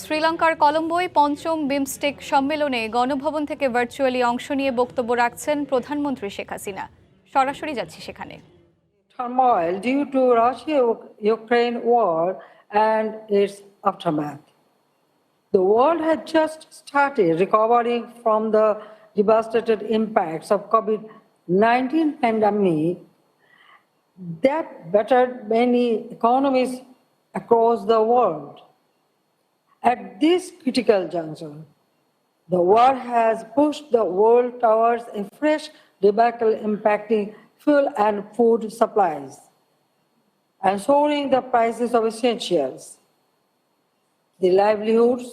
শ্রীলঙ্কার কলম্বোয় পঞ্চম বিমস্টেক সম্মেলনে গণভবন থেকে ভার্চুয়ালি অংশ নিয়ে বক্তব্য রাখছেন প্রধানমন্ত্রী শেখ হাসিনা। সরাসরি যাচ্ছি সেখানে। Turmoil due to Russia-Ukraine war and its aftermath. The world had just started recovering from the devastating impacts of COVID-19 pandemic that battered many economies across the world. At this critical juncture, the war has pushed the world towards a fresh debacle impacting fuel and food supplies and soaring the prices of essentials. The livelihoods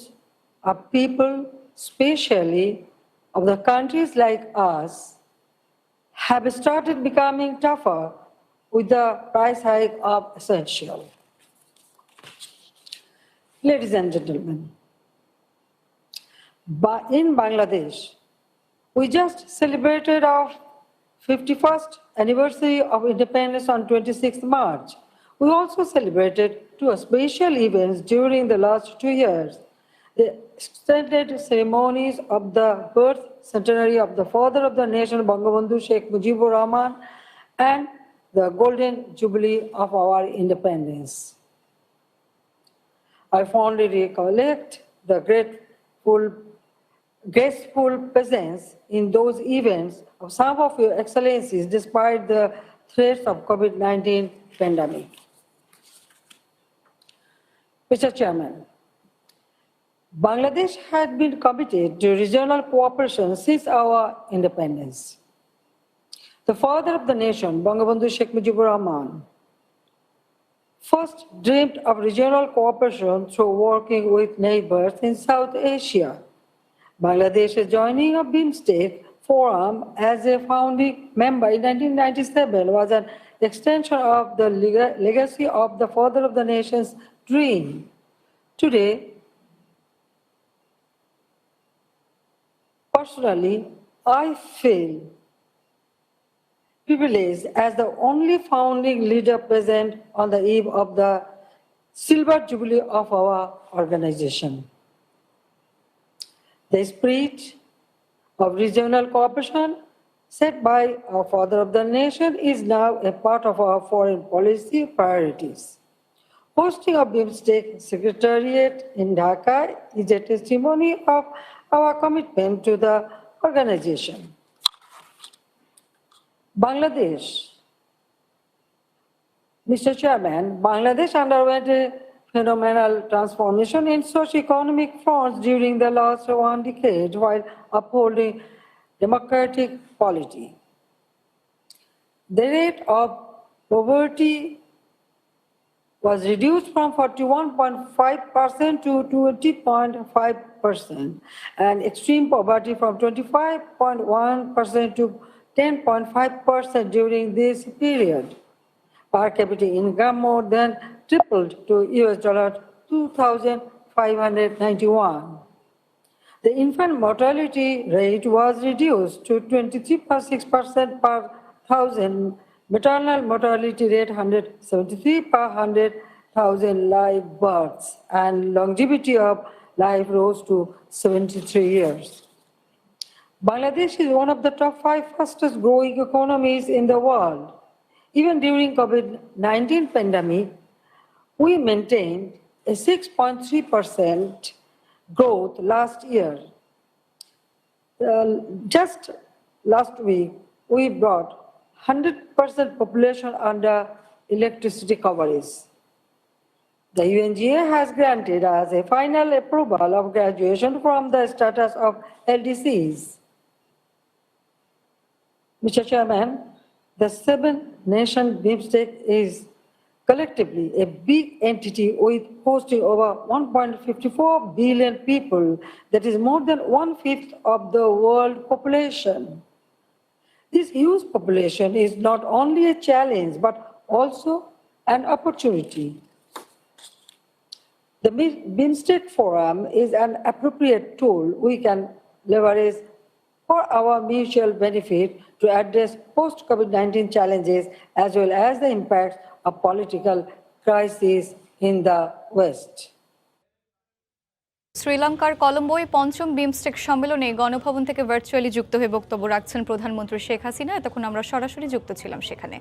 of people, especially of the countries like us, have started becoming tougher with the price hike of essentials. Ladies and gentlemen, in Bangladesh, we just celebrated our 51st anniversary of independence on 26th March. We also celebrated two special events during the last 2 years: the extended ceremonies of the birth centenary of the father of the nation, Bangabandhu Sheikh Mujibur Rahman, and the golden jubilee of our independence. I fondly recollect the graceful presence in those events of some of your excellencies despite the threats of COVID-19 pandemic. Mr. Chairman, Bangladesh had been committed to regional cooperation since our independence. The father of the nation, Bangabandhu Sheikh Mujibur Rahman, first dreamed of regional cooperation through working with neighbors in South Asia. Bangladesh's joining of BIMSTEC Forum as a founding member in 1997 was an extension of the legacy of the father of the nation's dream. Today, personally, I feel privileged as the only founding leader present on the eve of the silver jubilee of our organization. The spirit of regional cooperation set by our father of the nation is now a part of our foreign policy priorities. Hosting of BIMSTEC Secretariat in Dhaka is a testimony of our commitment to the organization. Bangladesh. Mr. Chairman, Bangladesh underwent a phenomenal transformation in socio-economic fronts during the last 1 decade while upholding democratic polity. The rate of poverty was reduced from 41.5% to 20.5%, and extreme poverty from 25.1% to 10.5% during this period. Per capita income more than tripled to $2,591. The infant mortality rate was reduced to 23.6% per thousand, maternal mortality rate 173 per 100,000 live births, and longevity of life rose to 73 years. Bangladesh is one of the top 5 fastest growing economies in the world. Even during COVID-19 pandemic, we maintained a 6.3% growth last year. Just last week, we brought 100% population under electricity coverage. The UNGA has granted us a final approval of graduation from the status of LDCs. Mr. Chairman, the 7-nation BIMSTEC is collectively a big entity with hosting over 1.54 billion people, that is more than 1/5 of the world population. This huge population is not only a challenge, but also an opportunity. The BIMSTEC Forum is an appropriate tool we can leverage for our mutual benefit to address post-COVID-19 challenges as well as the impacts of political crises in the West. শ্রীলঙ্কার কলম্বোয় পঞ্চম বিমস্টেক সম্মেলনে গণভবন থেকে virtually যুক্ত হয়ে বক্তব্য রাখছেন প্রধানমন্ত্রী শেখ হাসিনা। এতক্ষণ আমরা সরাসরি যুক্ত ছিলাম সেখানে।